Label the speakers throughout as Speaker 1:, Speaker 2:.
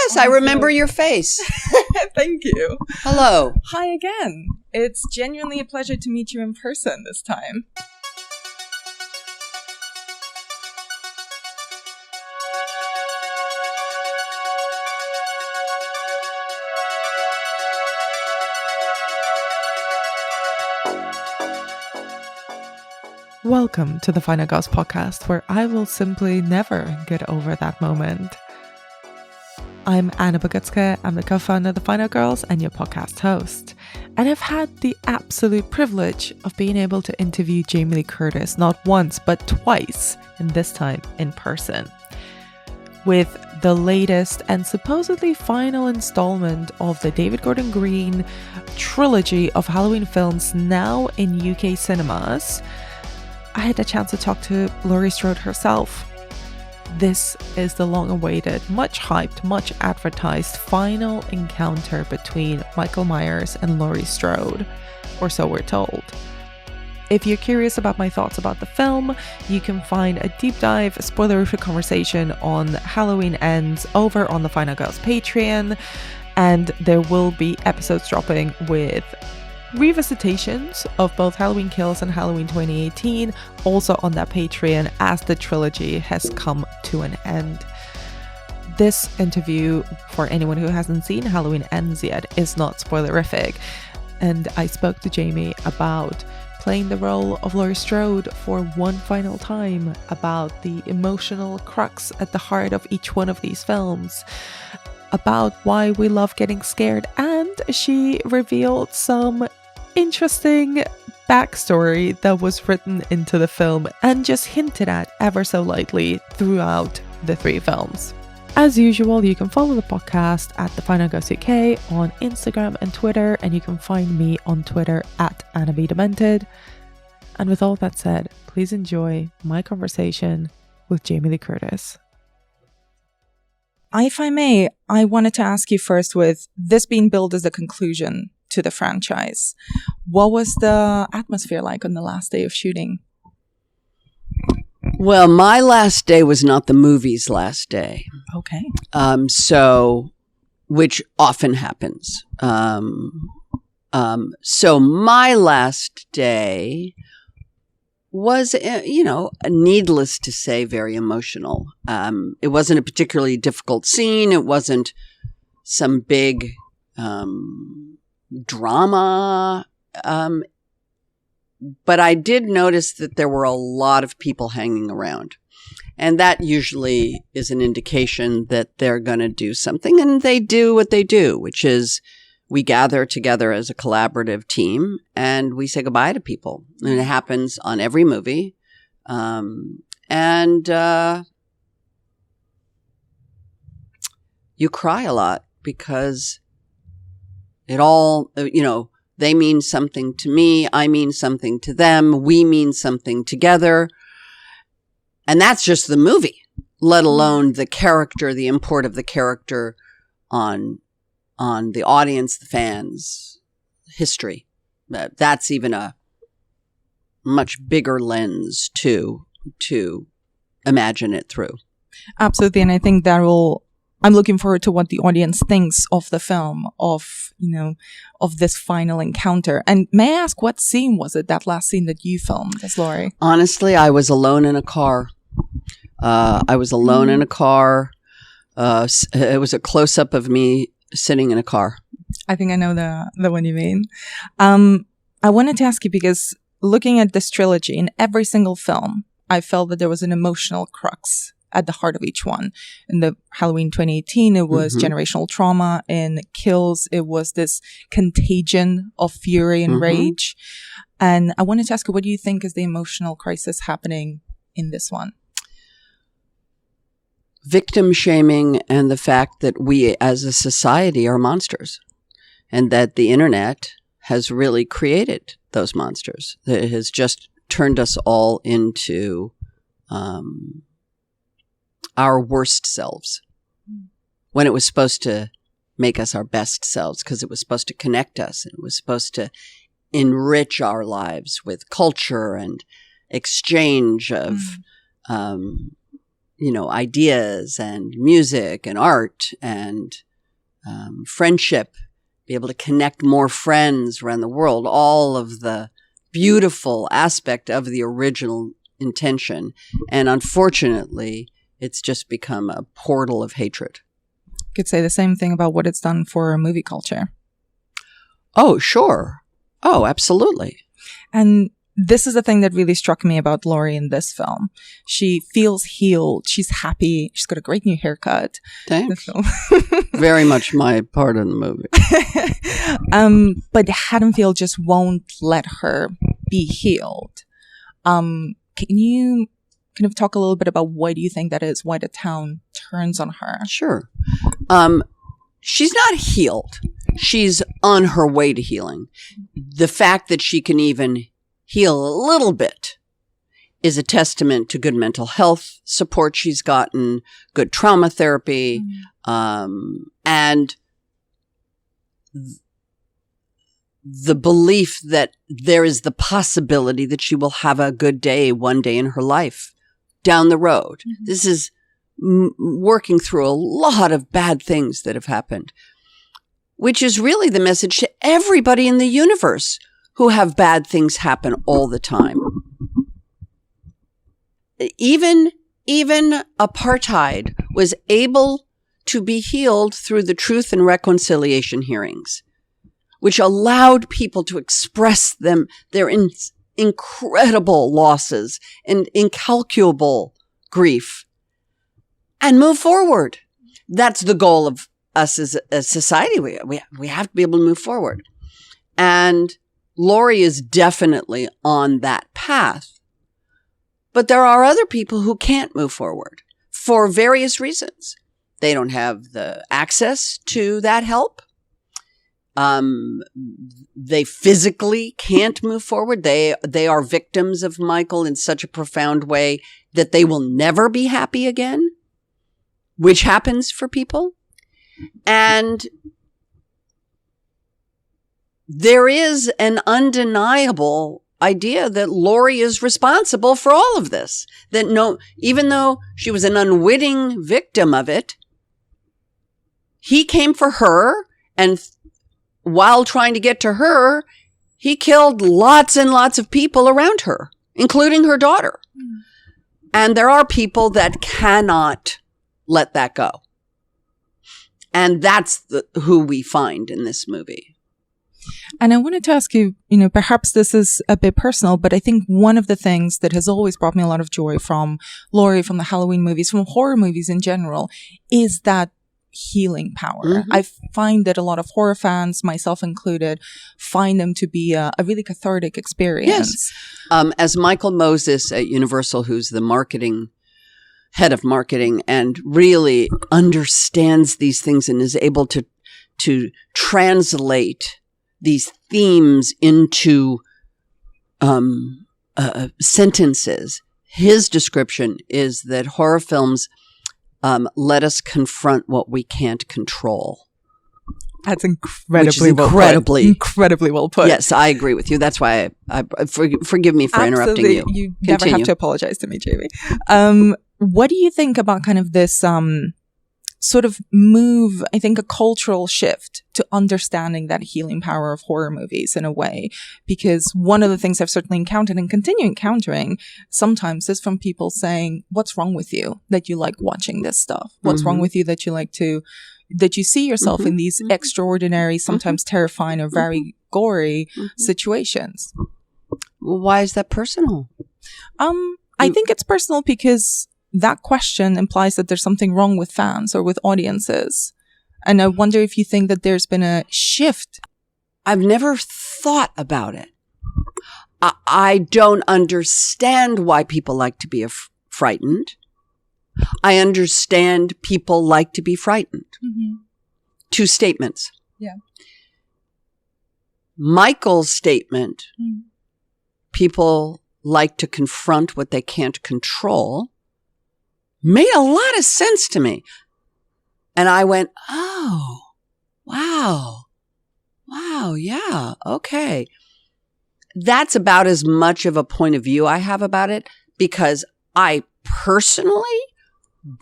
Speaker 1: Yes, I remember your face.
Speaker 2: Thank you.
Speaker 1: Hello.
Speaker 2: Hi again. It's genuinely a pleasure to meet you in person this time.
Speaker 3: Welcome to the Final Girls podcast, where I will simply never get over that moment. I'm Anna Bogutska. I'm the co-founder of the Final Girls and your podcast host. And I've had the absolute privilege of being able to interview Jamie Lee Curtis not once, but twice, and this time in person. With the latest and supposedly final installment of the David Gordon Green trilogy of Halloween films now in UK cinemas, I had a chance to talk to Laurie Strode herself. This is the long-awaited, much hyped, much advertised final encounter between Michael Myers and Laurie Strode, or so we're told. If you're curious about my thoughts about the film, you can find a deep dive, spoiler-free conversation on Halloween Ends over on the Final Girls Patreon, and there will be episodes dropping with revisitations of both Halloween Kills and Halloween 2018 also on that Patreon as the trilogy has come to an end. This interview, for anyone who hasn't seen Halloween Ends yet, is not spoilerific, and I spoke to Jamie about playing the role of Laurie Strode for one final time, about the emotional crux at the heart of each one of these films, about why we love getting scared, and she revealed some interesting backstory that was written into the film and just hinted at ever so lightly throughout the three films. As usual, you can follow the podcast at The Final Girls UK on Instagram and Twitter, and you can find me on Twitter at AnnaBDemented. And with all that said, please enjoy my conversation with Jamie Lee Curtis.
Speaker 2: If I may, I wanted to ask you first, with this being billed as the conclusion to the franchise, what was the atmosphere like on the last day of shooting?
Speaker 1: Well, my last day was not the movie's last day.
Speaker 2: Okay.
Speaker 1: Which often happens. So my last day was, needless to say, very emotional. It wasn't a particularly difficult scene. It wasn't some big drama. But I did notice that there were a lot of people hanging around. And that usually is an indication that they're going to do something. And they do what they do, which is we gather together as a collaborative team and we say goodbye to people. And it happens on every movie. You cry a lot because it all, they mean something to me. I mean something to them. We mean something together. And that's just the movie, let alone the character, the import of the character on the audience, the fans, history. That's even a much bigger lens to imagine it through.
Speaker 2: Absolutely. And I think I'm looking forward to what the audience thinks of the film, of this final encounter. And may I ask, what scene was it, that last scene that you filmed as Laurie?
Speaker 1: Honestly, I was alone in a car. It was a close-up of me sitting in a car.
Speaker 2: I think I know the one you mean. I wanted to ask you, because looking at this trilogy, in every single film, I felt that there was an emotional crux at the heart of each one. In the Halloween 2018, it was generational trauma. In Kills, it was this contagion of fury and rage. And I wanted to ask you, what do you think is the emotional crisis happening in this one?
Speaker 1: Victim shaming and the fact that we as a society are monsters, and that the internet has really created those monsters. It has just turned us all into our worst selves, when it was supposed to make us our best selves, because it was supposed to connect us, and it was supposed to enrich our lives with culture and exchange of ideas and music and art and friendship, be able to connect more friends around the world, all of the beautiful aspect of the original intention. And unfortunately, it's just become a portal of hatred.
Speaker 2: Could say the same thing about what it's done for movie culture.
Speaker 1: Oh, sure. Oh, absolutely.
Speaker 2: And this is the thing that really struck me about Laurie in this film. She feels healed. She's happy. She's got a great new haircut.
Speaker 1: Thanks. Very much my part in the movie.
Speaker 2: But Haddonfield just won't let her be healed. Can you kind of talk a little bit about why do you think that is? Why the town turns on her?
Speaker 1: Sure. She's not healed. She's on her way to healing. The fact that she can even heal a little bit is a testament to good mental health support she's gotten, good trauma therapy, and the belief that there is the possibility that she will have a good day one day in her life down the road. Mm-hmm. This is working through a lot of bad things that have happened, which is really the message to everybody in the universe who have bad things happen all the time. Even apartheid was able to be healed through the Truth and Reconciliation hearings, which allowed people to express their incredible losses and incalculable grief and move forward. That's the goal of us as a society. We have to be able to move forward. And Laurie is definitely on that path. But there are other people who can't move forward for various reasons. They don't have the access to that help. They physically can't move forward. They are victims of Michael in such a profound way that they will never be happy again, which happens for people. And there is an undeniable idea that Laurie is responsible for all of this. That even though she was an unwitting victim of it, he came for her, and while trying to get to her, he killed lots and lots of people around her, including her daughter. Mm. And there are people that cannot let that go. And that's who we find in this movie.
Speaker 2: And I wanted to ask you, perhaps this is a bit personal, but I think one of the things that has always brought me a lot of joy from Laurie, from the Halloween movies, from horror movies in general, is that healing power. Mm-hmm. I find that a lot of horror fans, myself included, find them to be a really cathartic experience.
Speaker 1: Yes. As Michael Moses at Universal, who's the head of marketing, and really understands these things and is able to translate these themes into sentences. His description is that horror films let us confront what we can't control.
Speaker 2: That's incredibly well put.
Speaker 1: Yes, I agree with you. That's why forgive me for interrupting you.
Speaker 2: You never have to apologize to me, Jamie. What do you think about kind of this sort of move, I think a cultural shift to understanding that healing power of horror movies in a way? Because one of the things I've certainly encountered and continue encountering sometimes is from people saying, what's wrong with you that you like watching this stuff? What's wrong with you that you see yourself in these extraordinary, sometimes terrifying or very gory situations?
Speaker 1: Well, why is that personal?
Speaker 2: I think it's personal because that question implies that there's something wrong with fans or with audiences. And I wonder if you think that there's been a shift.
Speaker 1: I've never thought about it. I don't understand why people like to be frightened. I understand people like to be frightened. Mm-hmm. Two statements.
Speaker 2: Yeah.
Speaker 1: Michael's statement, people like to confront what they can't control, made a lot of sense to me. And I went, oh, wow, yeah, okay. That's about as much of a point of view I have about it, because I personally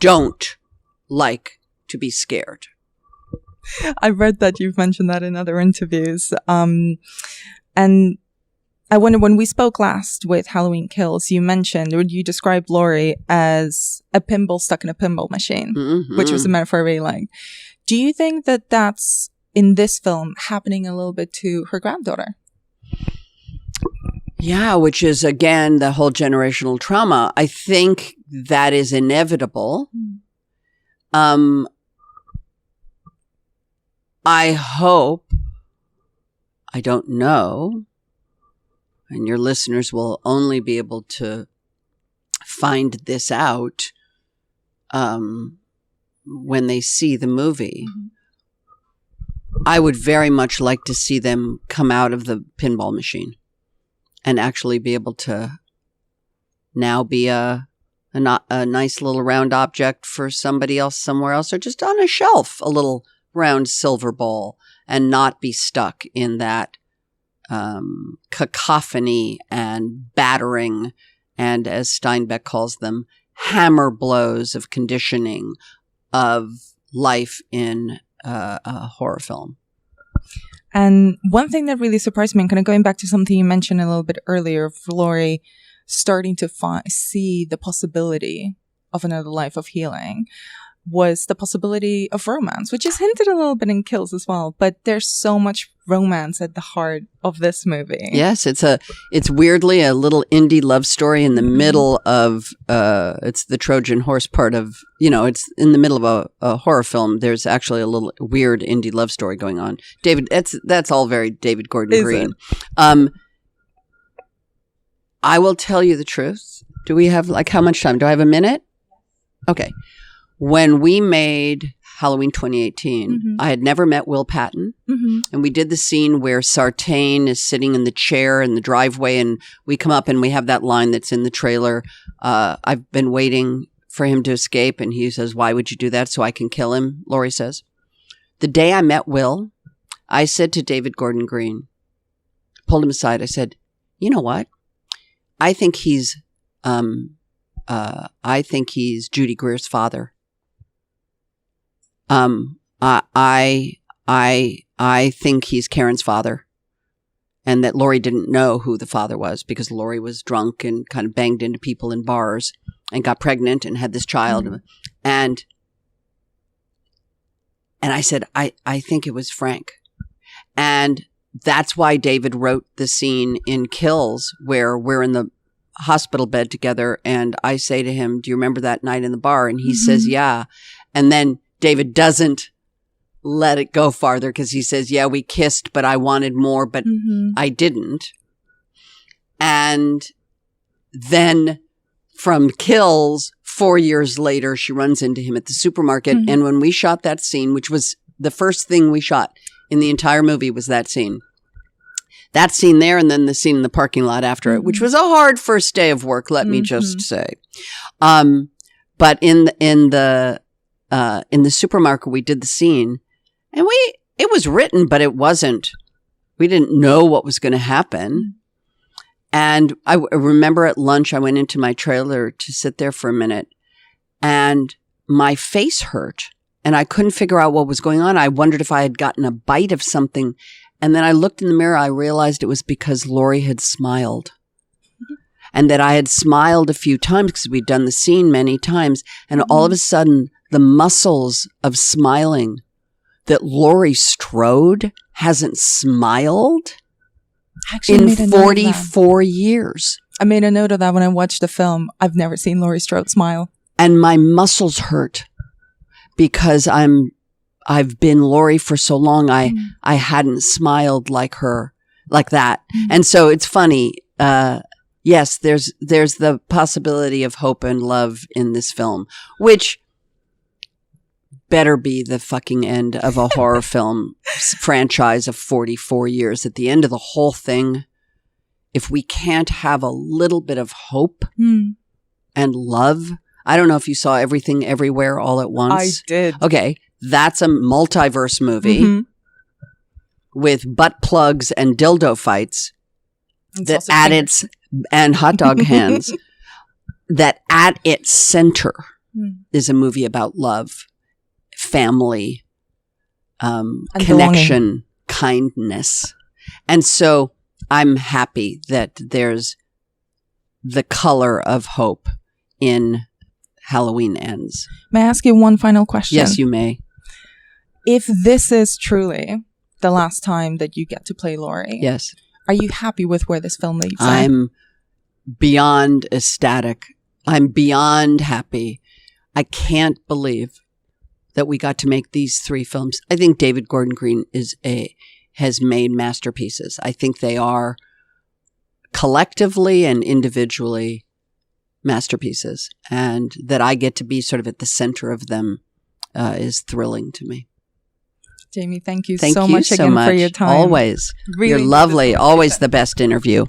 Speaker 1: don't like to be scared.
Speaker 2: I read that you've mentioned that in other interviews. And I wonder, when we spoke last with Halloween Kills, you mentioned, or you described Laurie as a pinball stuck in a pinball machine, which was a metaphor I really liked. Do you think that that's, in this film, happening a little bit to her granddaughter?
Speaker 1: Yeah, which is, again, the whole generational trauma. I think that is inevitable. I hope, I don't know, and your listeners will only be able to find this out when they see the movie. I would very much like to see them come out of the pinball machine and actually be able to now be a nice little round object for somebody else somewhere else, or just on a shelf, a little round silver ball, and not be stuck in that cacophony and battering and, as Steinbeck calls them, hammer blows of conditioning of life in a horror film.
Speaker 2: And one thing that really surprised me, and kind of going back to something you mentioned a little bit earlier, of Laurie starting to see the possibility of another life of healing, was the possibility of romance, which is hinted a little bit in Kills as well. But there's so much romance at the heart of this movie.
Speaker 1: Yes, it's weirdly a little indie love story in the middle of it's the Trojan horse part of, it's in the middle of a horror film. There's actually a little weird indie love story going on. David, that's all very David Gordon Green. I will tell you the truth. Do we have, how much time? Do I have a minute? Okay. When we made Halloween 2018, I had never met Will Patton. And we did the scene where Sartain is sitting in the chair in the driveway, and we come up and we have that line that's in the trailer. I've been waiting for him to escape. And he says, "Why would you do that? So I can kill him," Laurie says. The day I met Will, I said to David Gordon Green, pulled him aside. I said, "You know what? I think he's Judy Greer's father. I think he's Karen's father, and that Laurie didn't know who the father was because Laurie was drunk and kind of banged into people in bars and got pregnant and had this child." And I said, I think it was Frank. And that's why David wrote the scene in Kills where we're in the hospital bed together, and I say to him, "Do you remember that night in the bar?" And he says, "Yeah." And then David doesn't let it go farther because he says, "Yeah, we kissed, but I wanted more, but I didn't." And then from Kills, 4 years later, she runs into him at the supermarket. And when we shot that scene, which was the first thing we shot in the entire movie, was that scene. That scene there, and then the scene in the parking lot after it, which was a hard first day of work, let me just say. But in the supermarket, we did the scene, and it was written, but we didn't know what was going to happen. And I remember at lunch, I went into my trailer to sit there for a minute, and my face hurt, and I couldn't figure out what was going on. I wondered if I had gotten a bite of something. And then I looked in the mirror, I realized it was because Laurie had smiled. And that I had smiled a few times because we'd done the scene many times. And all of a sudden, the muscles of smiling, that Laurie Strode hasn't smiled in 44 years.
Speaker 2: I made a note of that when I watched the film. I've never seen Laurie Strode smile.
Speaker 1: And my muscles hurt because I've been Laurie for so long. I hadn't smiled like her, like that. And so it's funny. Yes, there's the possibility of hope and love in this film, which better be the fucking end of a horror film franchise of 44 years. At the end of the whole thing, if we can't have a little bit of hope and love. I don't know if you saw Everything Everywhere All at Once.
Speaker 2: I did.
Speaker 1: Okay. That's a multiverse movie with butt plugs and dildo fights and hot dog hands that at its center is a movie about love, family,
Speaker 2: And
Speaker 1: connection, kindness. And so I'm happy that there's the color of hope in Halloween Ends.
Speaker 2: May I ask you one final question?
Speaker 1: Yes, you may.
Speaker 2: If this is truly the last time that you get to play Laurie,
Speaker 1: Yes.
Speaker 2: are you happy with where this film leads?
Speaker 1: I'm beyond ecstatic. I'm beyond happy. I can't believe that we got to make these 3 films. I think David Gordon Green has made masterpieces. I think they are collectively and individually masterpieces, and that I get to be sort of at the center of them is thrilling to me.
Speaker 2: Jamie, thank you
Speaker 1: Thank
Speaker 2: so
Speaker 1: you
Speaker 2: much
Speaker 1: so
Speaker 2: again
Speaker 1: much.
Speaker 2: for your time.
Speaker 1: Always.
Speaker 2: Really
Speaker 1: You're lovely. Always the best interview.